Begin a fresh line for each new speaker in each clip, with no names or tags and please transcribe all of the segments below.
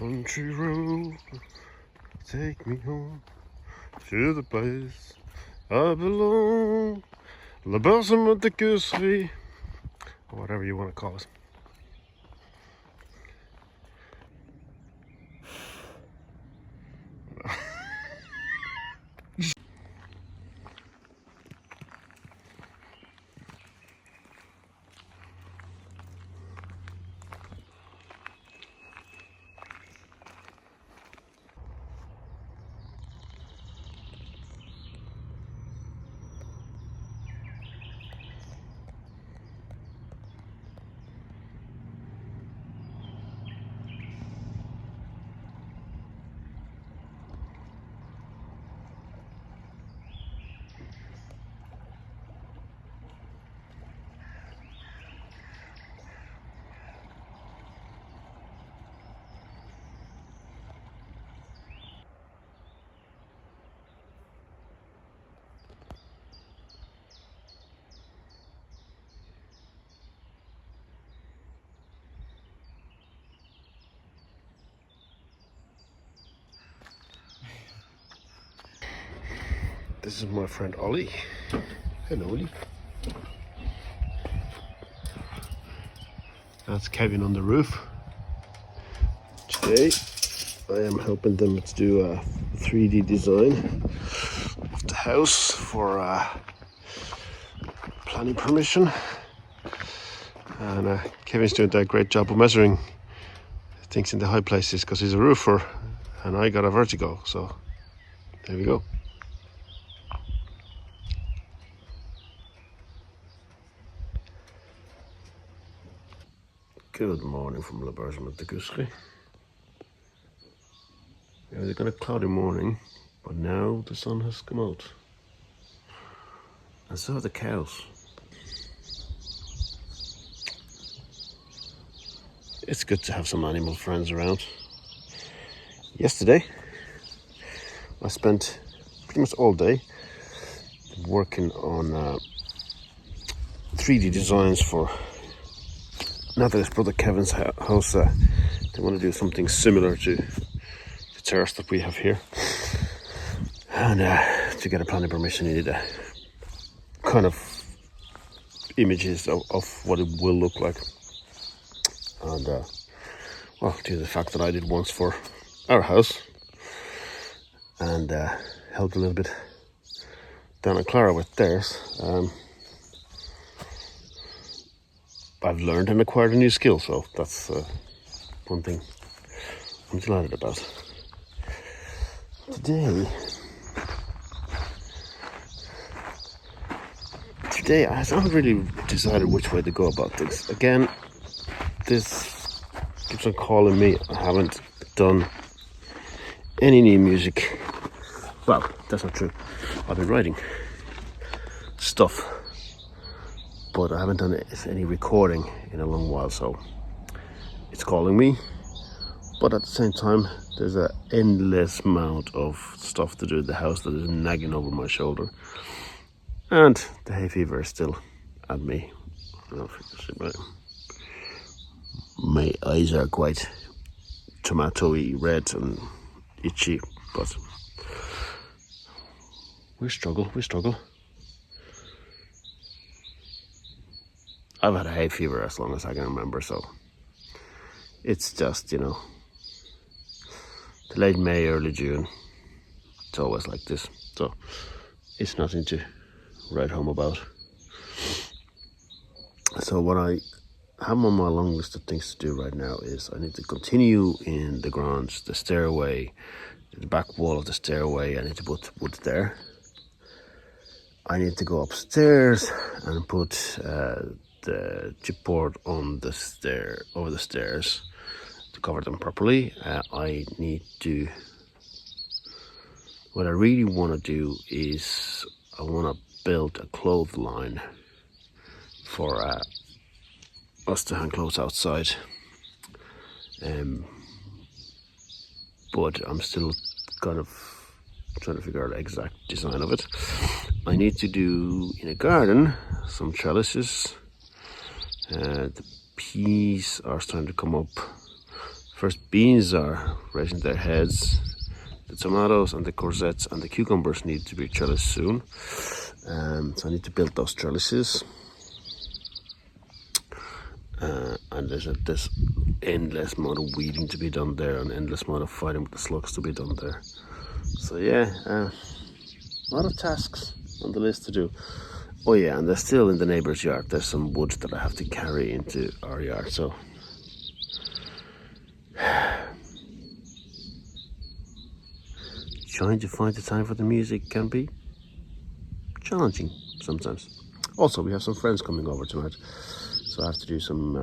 Country road, take me home to the place I belong. Le bercement de Cusserie, or whatever you want to call it. This is my friend Ollie. Hello, Ollie. That's Kevin on the roof. Today I am helping them to do a 3D design of the house for planning permission. And Kevin's doing a great job of measuring things in the high places because he's a roofer and I got a vertigo. So there we go. Good morning from Le Bergement de Cusserie. It was a cloudy morning, but now the sun has come out. And so have the cows. It's good to have some animal friends around. Yesterday, I spent pretty much all day working on 3D designs for Nathalie's brother Kevin's house. They want to do something similar to the terrace that we have here. And to get a planning permission, you need a kind of images of what it will look like. And well, due to the fact that I did once for our house and helped a little bit down at Clara with theirs, I've learned and acquired a new skill, so that's one thing I'm delighted about. Today I haven't really decided which way to go about this. Again, this keeps on calling me. I haven't done any new music. Well, that's not true. I've been writing stuff, but I haven't done any recording in a long while, so it's calling me. But at the same time, there's an endless amount of stuff to do at the house that is nagging over my shoulder. And the hay fever is still at me. I don't know if you can see my eyes are quite tomatoey red and itchy, but we struggle. I've had a hay fever as long as I can remember, so it's just, the late May, early June. It's always like this, so it's nothing to write home about. So what I have on my long list of things to do right now is I need to continue in the grounds, the stairway, the back wall of the stairway. I need to put wood there. I need to go upstairs and put the chipboard on the over the stairs to cover them properly. I need to. What I really want to do is I want to build a clothesline for us to hang clothes outside. But I'm still kind of trying to figure out the exact design of it. I need to do in a garden some trellises. The peas are starting to come up First beans are raising their heads. The tomatoes and the courgettes and the cucumbers need to be trellised soon. So I need to build those trellises. And there's this endless amount of weeding to be done there, and endless amount of fighting with the slugs to be done there. So yeah, a lot of tasks on the list to do. Oh yeah, and there's still in the neighbor's yard, there's some wood that I have to carry into our yard, so trying to find the time for the music can be challenging sometimes. Also, we have some friends coming over tonight, so I have to do some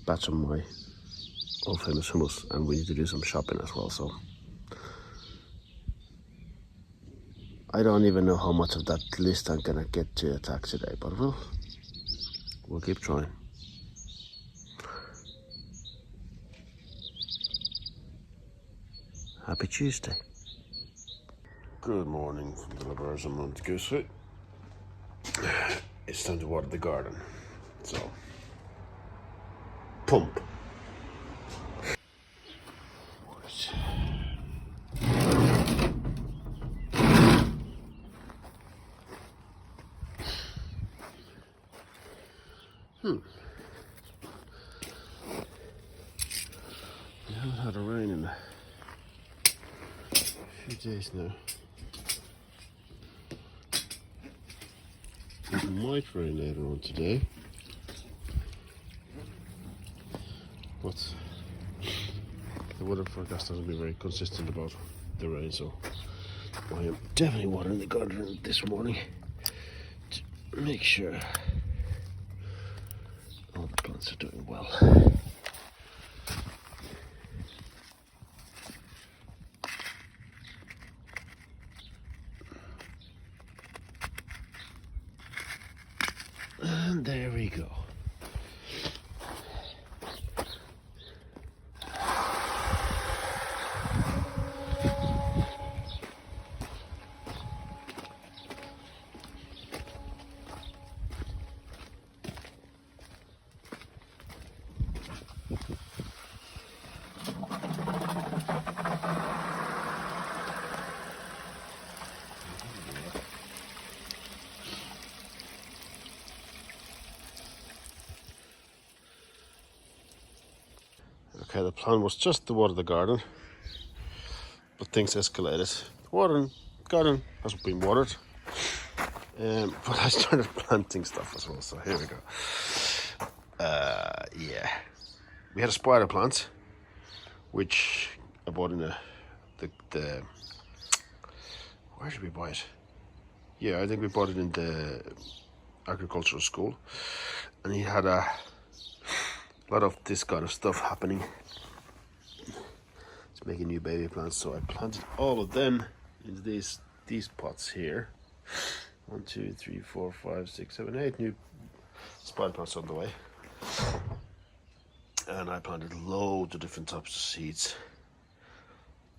batch of my old famous hummus, and we need to do some shopping as well, so I don't even know how much of that list I'm gonna get to attack today, but we'll keep trying. Happy Tuesday. Good morning from the Labars and Mount Goose. It's time to water the garden. So, pump. We haven't had a rain in a few days now. It might rain later on today, but the weather forecast hasn't been very consistent about the rain, so I am definitely watering the garden this morning to make sure all the plants are doing well. And there we go. Okay, the plan was just to water the garden, but things escalated. The garden has been watered, but I started planting stuff as well, so here we go. Yeah, we had a spider plant, which I bought in the where did we buy it? Yeah, I think we bought it in the agricultural school, and he had a lot of this kind of stuff happening. It's making new baby plants, so I planted all of them into these pots here. 1, 2, 3, 4, 5, 6, 7, 8 new spider plants on the way. And I planted loads of different types of seeds.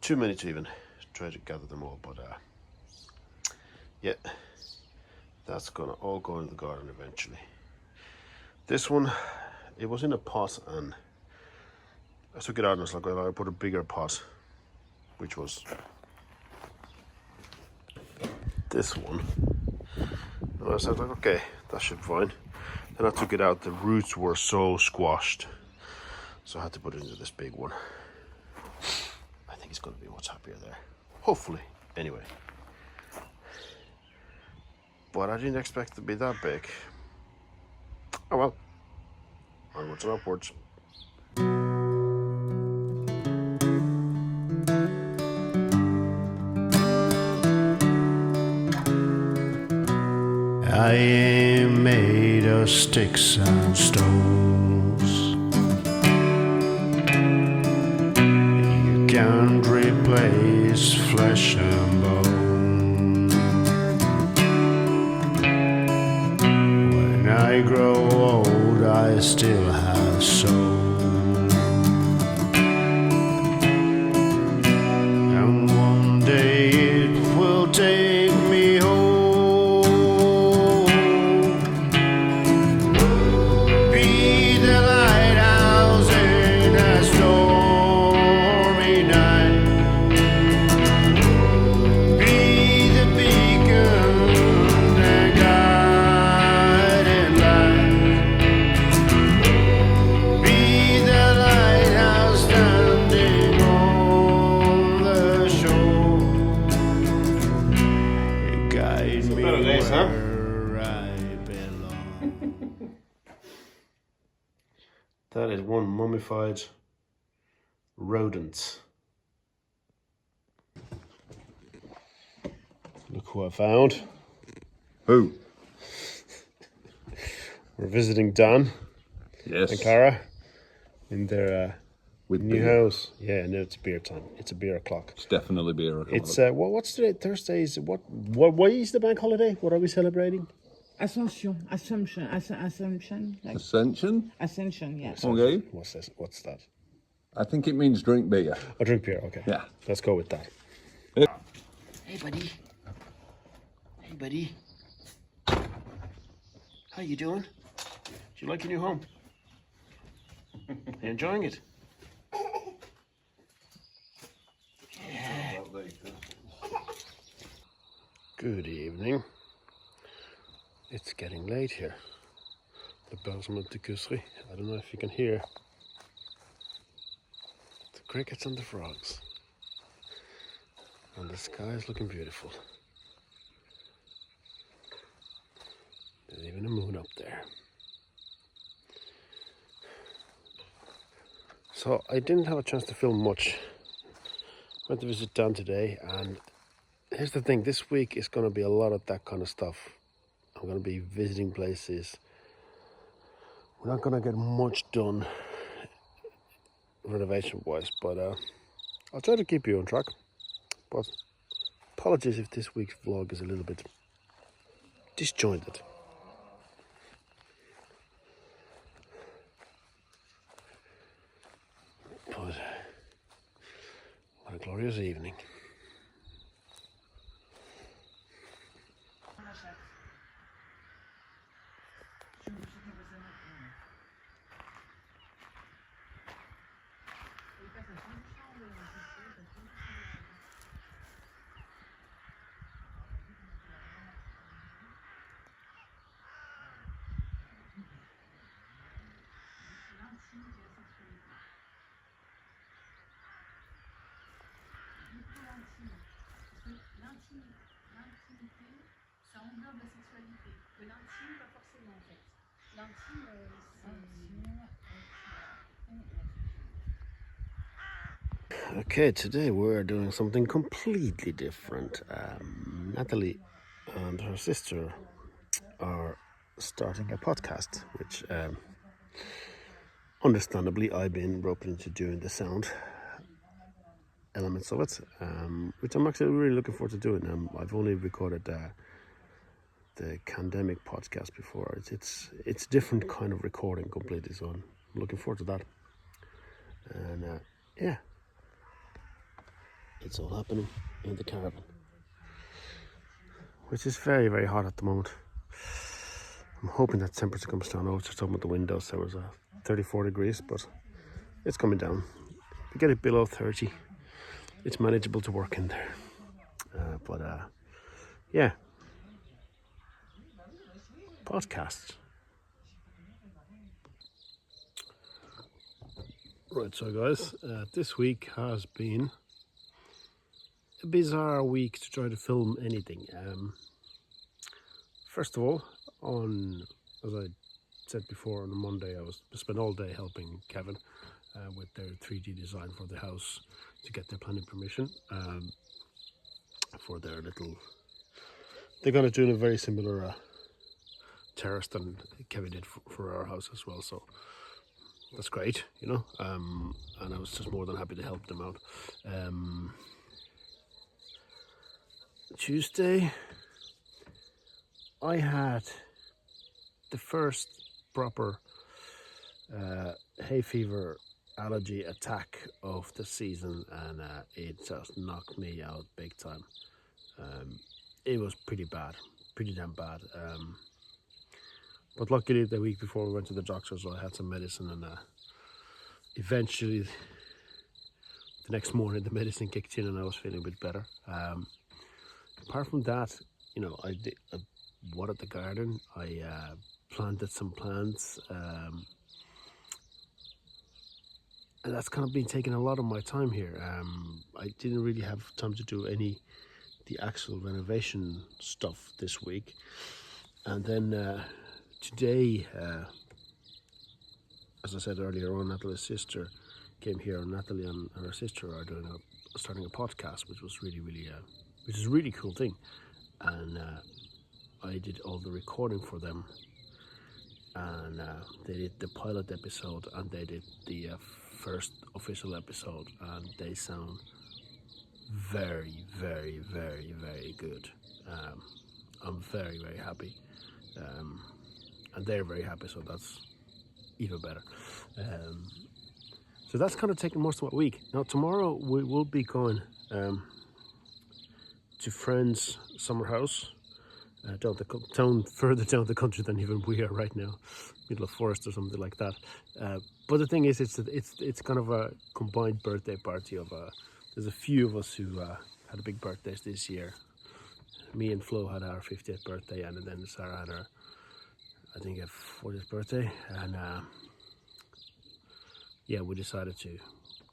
Too many to even try to gather them all, but yeah, that's gonna all go into the garden eventually. This one, it was in a pot, and I took it out and I was like, well, I put a bigger pot, which was this one. And I was like, okay, that should be fine. Then I took it out, the roots were so squashed, so I had to put it into this big one. I think it's going to be much happier there, hopefully, anyway. But I didn't expect it to be that big. Oh well, onwards and upwards. I am made of sticks and stones. You can't replace flesh and bone. When I grow old, I still have soul. And one day it will take me home. inside one mummified rodent. Look who I found.
Who?
We're visiting Dan
Yes.
and Clara in their
With
new
beer.
house. Yeah, no, it's beer time. It's a beer o'clock.
It's definitely beer o'clock.
It's what's today? Thursday is what? Why is the bank holiday? What are we celebrating?
Ascension. Like
Ascension?
Ascension, yeah.
Okay.
What's this? What's that?
I think it means drink beer.
I drink beer. Okay.
Yeah.
Let's go with that.
Yeah.
Hey, buddy. Hey, buddy. How you doing? Do you like your new home? You enjoying it? Yeah. Good evening. It's getting late here. The Belgium de Kusserie. I don't know if you can hear the crickets and the frogs. And the sky is looking beautiful. There's even a moon up there. So I didn't have a chance to film much. Went to visit Dan today, and here's the thing, this week is going to be a lot of that kind of stuff. I'm going to be visiting places. We're not going to get much done renovation wise, but I'll try to keep you on track. But apologies if this week's vlog is a little bit disjointed. But what a glorious evening.
L'intimité, ça englobe la sexualité. Que l'intime, pas forcément en fait. L'intime, c'est...
Okay, today we're doing something completely different. Nathalie and her sister are starting a podcast, which understandably I've been roped into doing the sound elements of it, which I'm actually really looking forward to doing. I've only recorded the Pandemic podcast before. It's different kind of recording completely, so I'm looking forward to that. And yeah, it's all happening in the caravan, which is very, very hot at the moment. I'm hoping that temperature comes down. I was just opened the windows. There was 34 degrees, but it's coming down. We get it below 30. It's manageable to work in there. But yeah, podcasts. Right, so guys, this week has been a bizarre week to try to film anything. First of all, as I said before, on a Monday, I spent all day helping Kevin with their 3D design for the house to get their planning permission for their little. They're going to do a very similar terrace than Kevin did for our house as well. So that's great, you know. And I was just more than happy to help them out. Tuesday, I had the first proper hay fever allergy attack of the season, and it just knocked me out big time. It was pretty damn bad. But luckily the week before we went to the doctor, so I had some medicine, and eventually the next morning the medicine kicked in and I was feeling a bit better. Apart from that, you know, I watered the garden, I planted some plants, and that's kind of been taking a lot of my time here. I didn't really have time to do the actual renovation stuff this week. And then today as I said earlier on, Nathalie's sister came here, and Nathalie and her sister are starting a podcast, which was really, which is a really cool thing. And I did all the recording for them, and they did the pilot episode, and they did the first official episode, and they sound very, very, very, very good. I'm very, very happy, and they're very happy, so that's even better. So that's kind of taking most of my week. Now tomorrow we will be going to friends' summer house down the town, further down the country than even we are right now, middle of forest or something like that. But the thing is, it's kind of a combined birthday party of there's a few of us who had a big birthdays this year. Me and Flo had our 50th birthday, and then Sarah had her, I think, a 40th birthday, and yeah, we decided to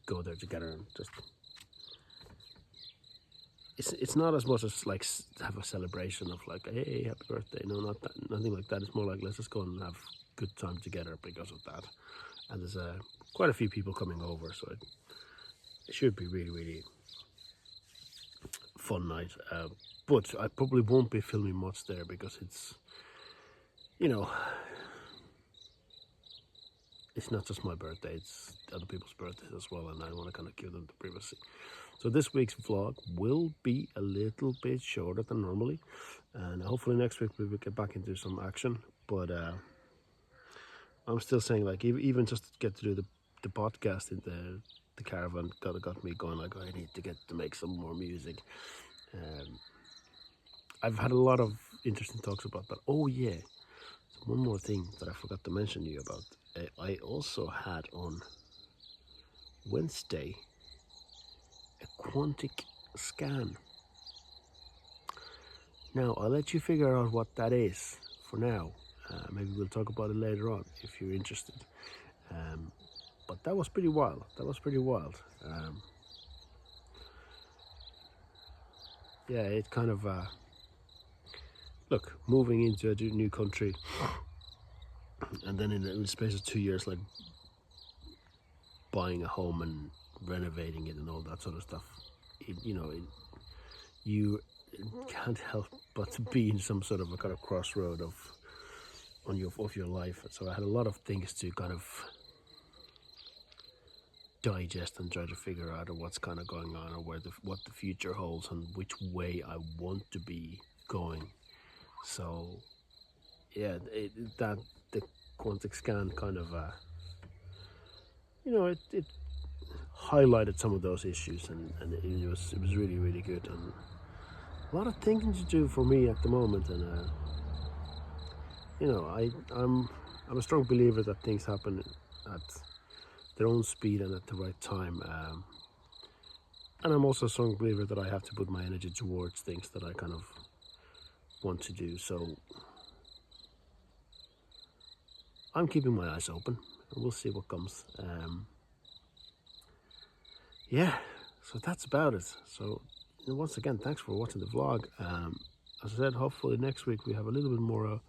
go there together and just. It's not as much as like have a celebration of like, hey, happy birthday. No, not that, nothing like that. It's more like, let's just go and have a good time together because of that. And there's quite a few people coming over, so it should be really, really fun night. But I probably won't be filming much there because it's, you know, it's not just my birthday, it's other people's birthdays as well, and I want to kind of give them the privacy. So this week's vlog will be a little bit shorter than normally, and hopefully next week we will get back into some action. But I'm still saying, like, even just to get to do the podcast in the caravan got me going, like, I need to get to make some more music. I've had a lot of interesting talks about that. Oh yeah, one more thing that I forgot to mention to you about. I also had on Wednesday a Quantic scan. Now I'll let you figure out what that is for now. Maybe we'll talk about it later on if you're interested. But that was pretty wild. Yeah, it kind of look, moving into a new country, and then in the space of 2 years, like buying a home and renovating it and all that sort of stuff, you can't help but to be in some sort of a kind of crossroad of your life. So I had a lot of things to kind of digest and try to figure out what's kind of going on, or what the future holds and which way I want to be going. So yeah, the Quantic scan kind of it highlighted some of those issues, and it was really, really good, and a lot of thinking to do for me at the moment. And I'm a strong believer that things happen at their own speed and at the right time, and I'm also a strong believer that I have to put my energy towards things that I kind of want to do. So I'm keeping my eyes open, and we'll see what comes. Yeah, so that's about it. So once again, thanks for watching the vlog. As I said, hopefully next week we have a little bit more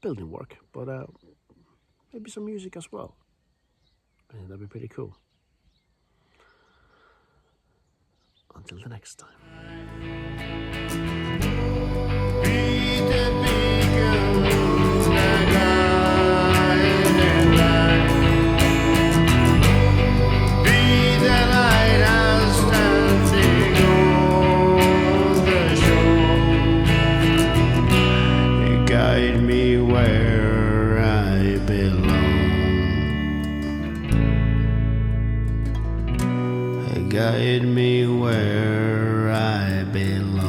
building work, but maybe some music as well, and that'd be pretty cool. Until the next time. Guide me where I belong.